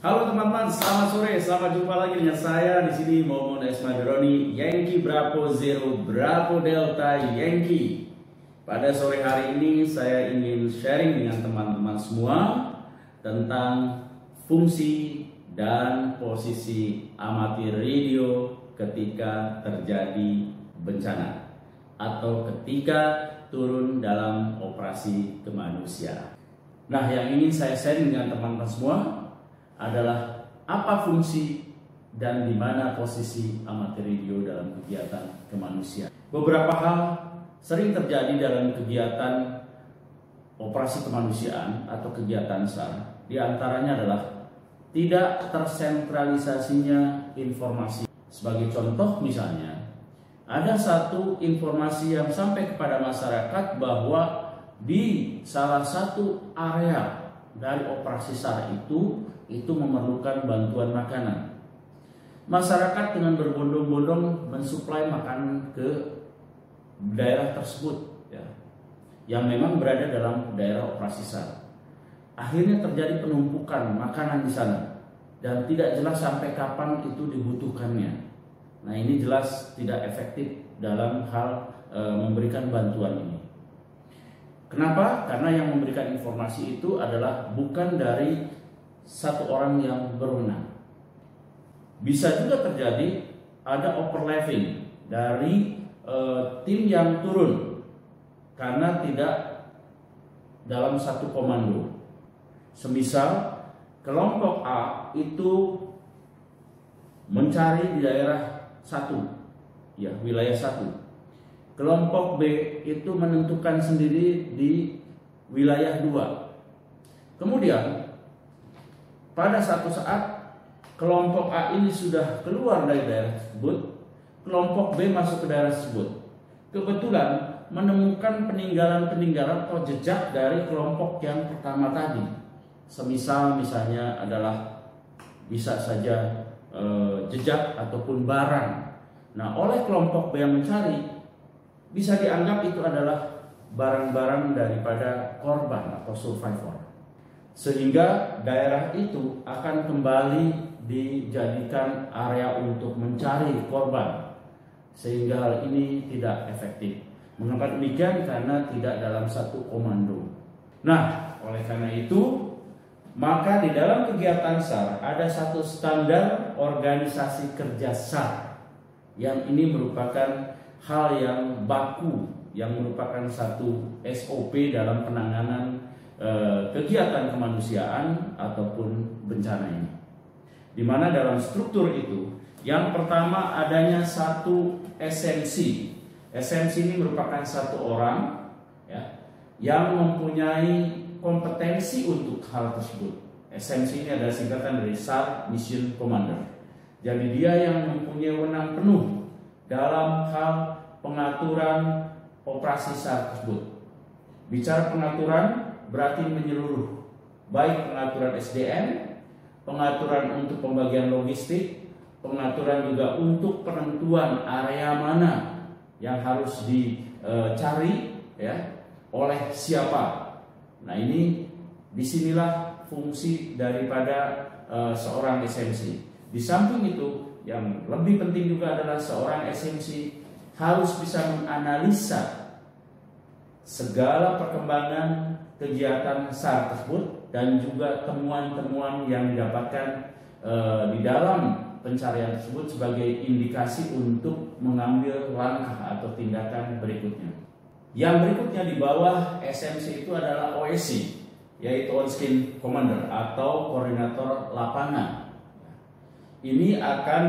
Halo teman-teman, selamat sore, selamat jumpa lagi dengan saya di sini Momon Esmaderoni, Yankee Bravo Zero Bravo Delta Yankee. Pada sore hari ini saya ingin sharing dengan teman-teman semua tentang fungsi dan posisi amatir radio ketika terjadi bencana atau ketika turun dalam operasi kemanusiaan. Nah, yang ingin saya sharing dengan teman-teman semua adalah apa fungsi dan di mana posisi amatir radio dalam kegiatan kemanusiaan. Beberapa hal sering terjadi dalam kegiatan operasi kemanusiaan atau kegiatan SAR. Di antaranya adalah tidak tersentralisasinya informasi. Sebagai contoh misalnya, ada satu informasi yang sampai kepada masyarakat bahwa di salah satu area dari operasi SAR itu memerlukan bantuan makanan. Masyarakat dengan berbondong-bondong mensuplai makanan ke daerah tersebut, ya, yang memang berada dalam daerah operasi SAR. Akhirnya terjadi penumpukan makanan di sana dan tidak jelas sampai kapan itu dibutuhkannya. Nah, ini jelas tidak efektif dalam hal memberikan bantuan ini. Kenapa? Karena yang memberikan informasi itu adalah bukan dari satu orang yang berwenang. Bisa juga terjadi ada overlapping dari tim yang turun karena tidak dalam satu komando. Semisal kelompok A itu mencari di daerah 1, ya, wilayah 1. Kelompok B itu menentukan sendiri di wilayah 2. Kemudian pada satu saat kelompok A ini sudah keluar dari daerah tersebut, kelompok B masuk ke daerah tersebut. Kebetulan menemukan peninggalan-peninggalan atau jejak dari kelompok yang pertama tadi. Misalnya adalah bisa saja jejak ataupun barang. Nah, oleh kelompok B yang mencari, bisa dianggap itu adalah barang-barang daripada korban atau survivor. Sehingga daerah itu akan kembali dijadikan area untuk mencari korban. Sehingga hal ini tidak efektif. Mengapa demikian? Karena tidak dalam satu komando. Nah, oleh karena itu, maka di dalam kegiatan SAR ada satu standar organisasi kerja SAR. Yang ini merupakan hal yang baku, yang merupakan satu SOP dalam penanganan kegiatan kemanusiaan ataupun bencana ini. Di mana dalam struktur itu, yang pertama adanya satu esensi. Esensi ini merupakan satu orang, ya, yang mempunyai kompetensi untuk hal tersebut. Esensi ini adalah singkatan dari SAR Mission Commander. Jadi dia yang mempunyai wewenang penuh dalam hal pengaturan operasi SAR tersebut. Bicara pengaturan berarti menyeluruh, baik pengaturan SDM, pengaturan untuk pembagian logistik, pengaturan juga untuk penentuan area mana yang harus dicari, ya, oleh siapa. Nah, ini disinilah fungsi daripada seorang esensi. Di samping itu, yang lebih penting juga adalah seorang esensi harus bisa menganalisa segala perkembangan kegiatan SAR tersebut dan juga temuan-temuan yang didapatkan di dalam pencarian tersebut sebagai indikasi untuk mengambil langkah atau tindakan berikutnya. Yang berikutnya di bawah esensi itu adalah OSC, yaitu On-Scene Commander atau koordinator lapangan. Ini akan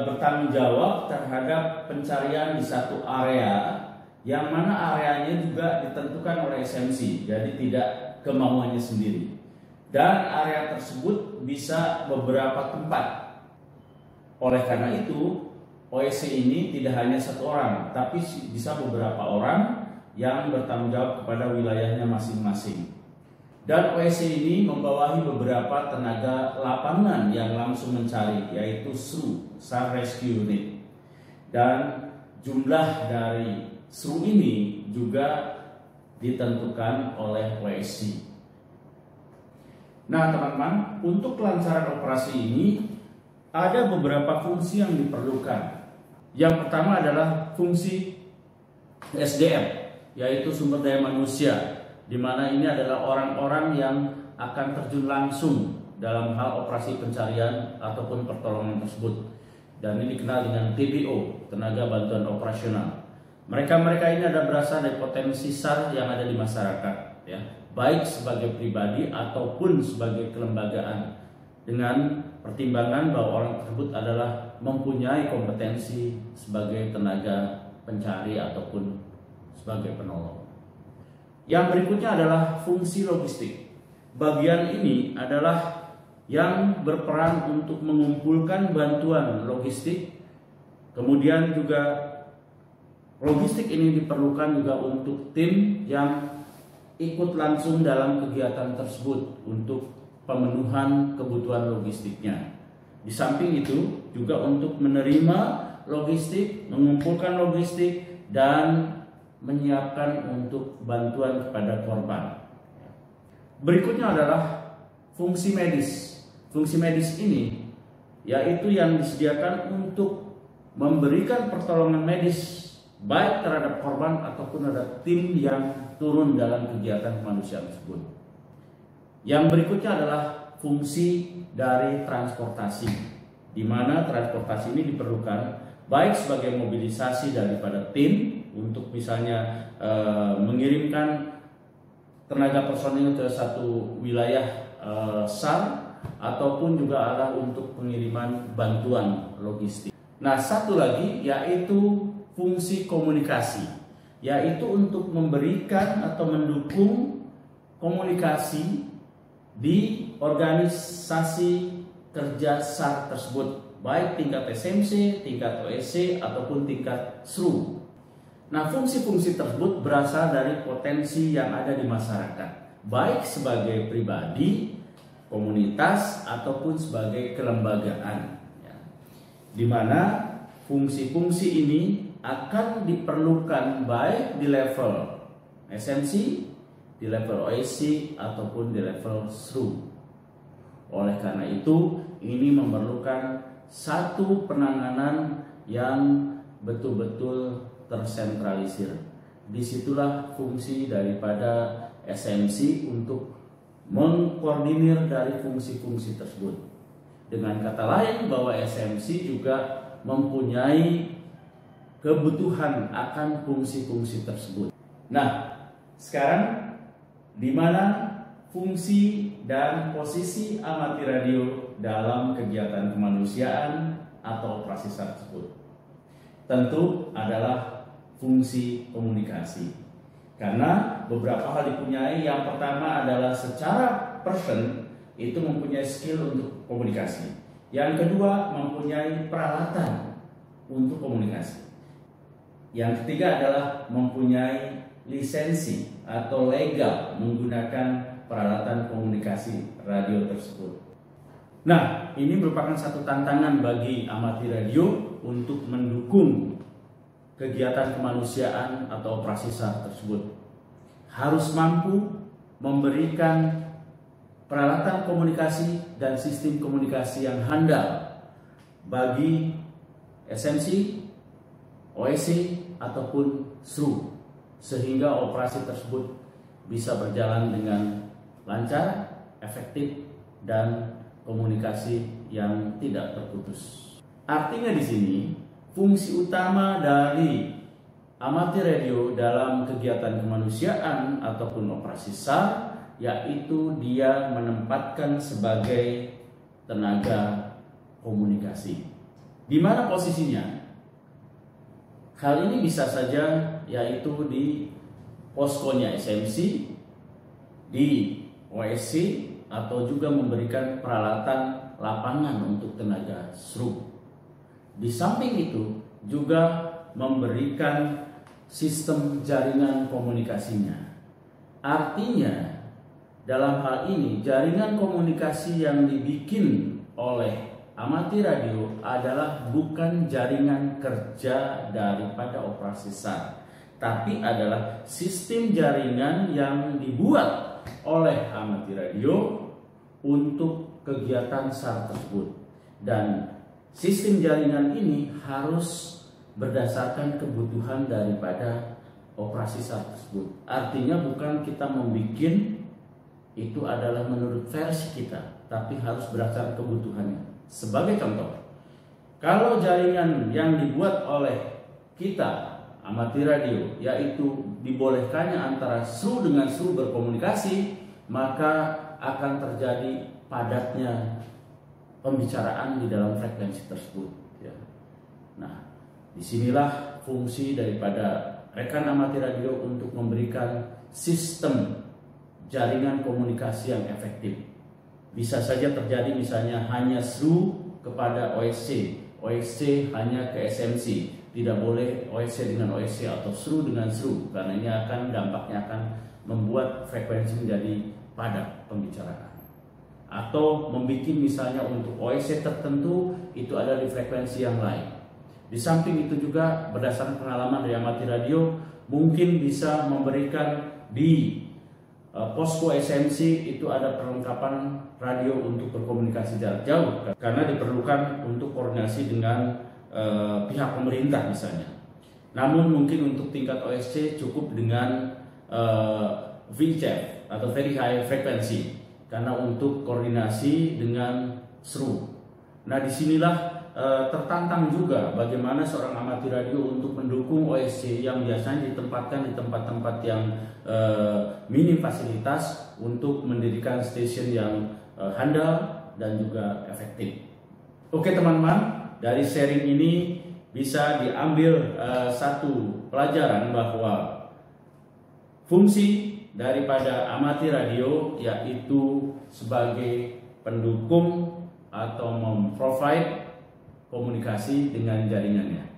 bertanggung jawab terhadap pencarian di satu area yang mana areanya juga ditentukan oleh esensi, jadi tidak kemauannya sendiri. Dan area tersebut bisa beberapa tempat. Oleh karena itu, OSC ini tidak hanya satu orang, tapi bisa beberapa orang yang bertanggung jawab kepada wilayahnya masing-masing. Dan OSC ini membawahi beberapa tenaga lapangan yang langsung mencari, yaitu SRU, SAR Rescue Unit. Dan jumlah dari SRU ini juga ditentukan oleh OSC. Nah teman-teman, untuk kelancaran operasi ini ada beberapa fungsi yang diperlukan. Yang pertama adalah fungsi SDM, yaitu sumber daya manusia, di mana ini adalah orang-orang yang akan terjun langsung dalam hal operasi pencarian ataupun pertolongan tersebut. Dan ini dikenal dengan TBO, tenaga bantuan operasional. Mereka ini ada berasal dari potensi SAR yang ada di masyarakat, ya, baik sebagai pribadi ataupun sebagai kelembagaan, dengan pertimbangan bahwa orang tersebut adalah mempunyai kompetensi sebagai tenaga pencari ataupun sebagai penolong. Yang berikutnya adalah fungsi logistik. Bagian ini adalah yang berperan untuk mengumpulkan bantuan logistik. Kemudian juga logistik ini diperlukan juga untuk tim yang ikut langsung dalam kegiatan tersebut untuk pemenuhan kebutuhan logistiknya. Di samping itu juga untuk menerima logistik, mengumpulkan logistik, dan menyiapkan untuk bantuan kepada korban. Berikutnya adalah fungsi medis. Fungsi medis ini yaitu yang disediakan untuk memberikan pertolongan medis baik terhadap korban ataupun ada tim yang turun dalam kegiatan kemanusiaan tersebut. Yang berikutnya adalah fungsi dari transportasi, di mana transportasi ini diperlukan baik sebagai mobilisasi daripada tim untuk misalnya mengirimkan tenaga personil ke satu wilayah SAR, ataupun juga adalah untuk pengiriman bantuan logistik. Nah, satu lagi yaitu fungsi komunikasi, yaitu untuk memberikan atau mendukung komunikasi di organisasi kerja SAR tersebut, baik tingkat SMC, tingkat OSC, ataupun tingkat SRU. Nah, fungsi-fungsi tersebut berasal dari potensi yang ada di masyarakat, baik sebagai pribadi, komunitas, ataupun sebagai kelembagaan, ya. Di mana fungsi-fungsi ini akan diperlukan baik di level SMC, di level OSC, ataupun di level SRU. Oleh karena itu, ini memerlukan satu penanganan yang betul-betul tersentralisir. Disitulah fungsi daripada SMC untuk mengkoordinir dari fungsi-fungsi tersebut. Dengan kata lain, bahwa SMC juga mempunyai kebutuhan akan fungsi-fungsi tersebut. Nah, sekarang di mana fungsi dan posisi amati radio dalam kegiatan kemanusiaan atau operasi SAR tersebut? Tentu adalah fungsi komunikasi. Karena beberapa hal dipunyai. Yang pertama adalah secara person itu mempunyai skill untuk komunikasi. Yang kedua mempunyai peralatan untuk komunikasi. Yang ketiga adalah mempunyai lisensi atau legal menggunakan peralatan komunikasi radio tersebut. Nah, ini merupakan satu tantangan bagi amati radio untuk mendukung kegiatan kemanusiaan atau operasi SAR tersebut. Harus mampu memberikan peralatan komunikasi dan sistem komunikasi yang handal bagi SMC, OSC, ataupun SRU, sehingga operasi tersebut bisa berjalan dengan lancar, efektif, dan komunikasi yang tidak terputus. Artinya di sini fungsi utama dari amati radio dalam kegiatan kemanusiaan ataupun operasi SAR yaitu dia menempatkan sebagai tenaga komunikasi. Di mana posisinya? Hal ini bisa saja yaitu di poskonya SMC, di OSC, atau juga memberikan peralatan lapangan untuk tenaga SRU. Di samping itu juga memberikan sistem jaringan komunikasinya. Artinya dalam hal ini jaringan komunikasi yang dibikin oleh amati radio adalah bukan jaringan kerja daripada operasi SAR, tapi adalah sistem jaringan yang dibuat oleh amati radio untuk kegiatan SAR tersebut. Dan sistem jaringan ini harus berdasarkan kebutuhan daripada operasi SAR tersebut. Artinya bukan kita membuat itu adalah menurut versi kita, tapi harus berdasarkan kebutuhannya. Sebagai contoh, kalau jaringan yang dibuat oleh kita amati radio, yaitu dibolehkannya antara SRU dengan SRU berkomunikasi, maka akan terjadi padatnya pembicaraan di dalam frekuensi tersebut. Nah, disinilah fungsi daripada rekan amati radio untuk memberikan sistem jaringan komunikasi yang efektif. Bisa saja terjadi misalnya hanya SRU kepada OSC, OSC hanya ke SMC, tidak boleh OSC dengan OSC atau SRU dengan SRU, karena ini dampaknya akan membuat frekuensi menjadi padat pembicaraan. Atau membuat misalnya untuk OSC tertentu itu ada di frekuensi yang lain. Di samping itu juga berdasarkan pengalaman dari amati radio, mungkin bisa memberikan di posko SMC itu ada perlengkapan radio untuk berkomunikasi jarak jauh, karena diperlukan untuk koordinasi dengan pihak pemerintah misalnya. Namun mungkin untuk tingkat OSC cukup dengan VHF atau Very High Frequency, karena untuk koordinasi dengan SRU. Nah, disinilah tertantang juga bagaimana seorang amati radio untuk mendukung OSC yang biasanya ditempatkan di tempat-tempat yang minim fasilitas untuk mendirikan stasiun yang handal dan juga efektif. Oke teman-teman, dari sharing ini bisa diambil satu pelajaran bahwa fungsi daripada amati radio yaitu sebagai pendukung atau memprovide komunikasi dengan jaringannya.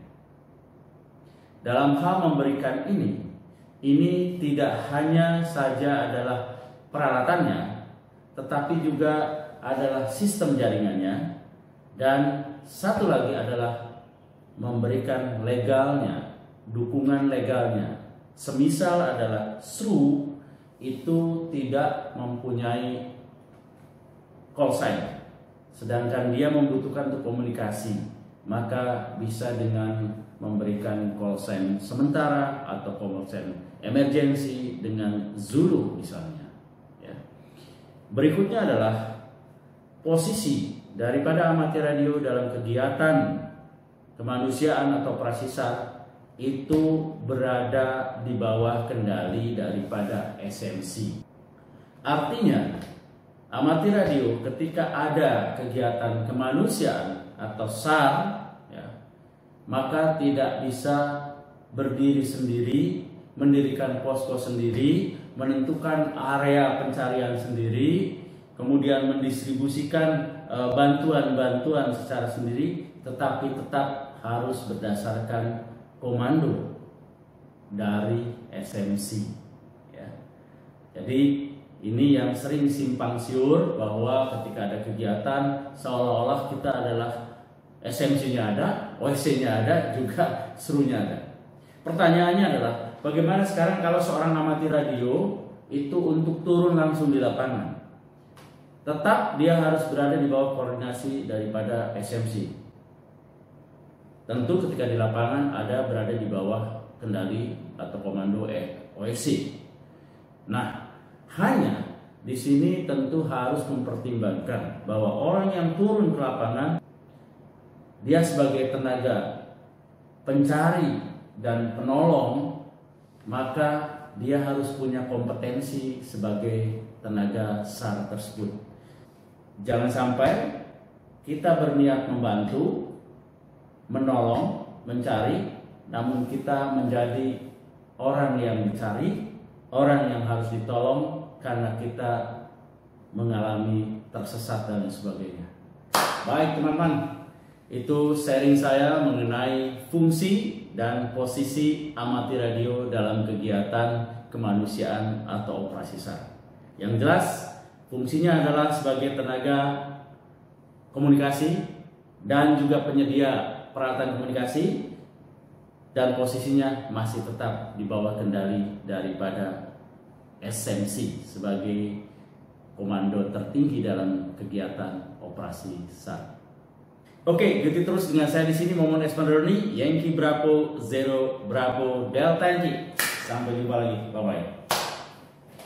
Dalam hal memberikan ini tidak hanya saja adalah peralatannya, tetapi juga adalah sistem jaringannya, dan satu lagi adalah memberikan legalnya, dukungan legalnya. Semisal adalah SRU itu tidak mempunyai call sign, sedangkan dia membutuhkan untuk komunikasi, maka bisa dengan memberikan call sign sementara atau call sign emergency dengan Zulu misalnya. Berikutnya adalah posisi daripada amati radio dalam kegiatan kemanusiaan atau operasi SAR itu berada di bawah kendali daripada SMC. Artinya amati radio ketika ada kegiatan kemanusiaan atau SAR, maka tidak bisa berdiri sendiri, mendirikan posko sendiri, menentukan area pencarian sendiri, kemudian mendistribusikan bantuan-bantuan secara sendiri, tetapi tetap harus berdasarkan komando dari SMC. Jadi ini yang sering simpang siur, bahwa ketika ada kegiatan seolah-olah kita adalah SMC-nya ada, OSC-nya ada, juga SRU-nya ada. Pertanyaannya adalah bagaimana sekarang kalau seorang amati radio itu untuk turun langsung di lapangan? Tetap dia harus berada di bawah koordinasi daripada SMC. Tentu ketika di lapangan ada berada di bawah kendali atau komando OSC. Nah, hanya di sini tentu harus mempertimbangkan bahwa orang yang turun ke lapangan, dia sebagai tenaga pencari dan penolong, maka dia harus punya kompetensi sebagai tenaga SAR tersebut. Jangan sampai kita berniat membantu, menolong, mencari, namun kita menjadi orang yang dicari, orang yang harus ditolong karena kita mengalami tersesat dan sebagainya. Baik teman-teman, itu sharing saya mengenai fungsi dan posisi amati radio dalam kegiatan kemanusiaan atau operasi SAR. Yang jelas fungsinya adalah sebagai tenaga komunikasi dan juga penyedia peralatan komunikasi, dan posisinya masih tetap di bawah kendali daripada SMC sebagai komando tertinggi dalam kegiatan operasi SAR. Oke, ikuti terus dengan saya di sini Momon Espadroni, Yankee Bravo Zero Bravo Delta Yankee. Sampai jumpa lagi, bye bye.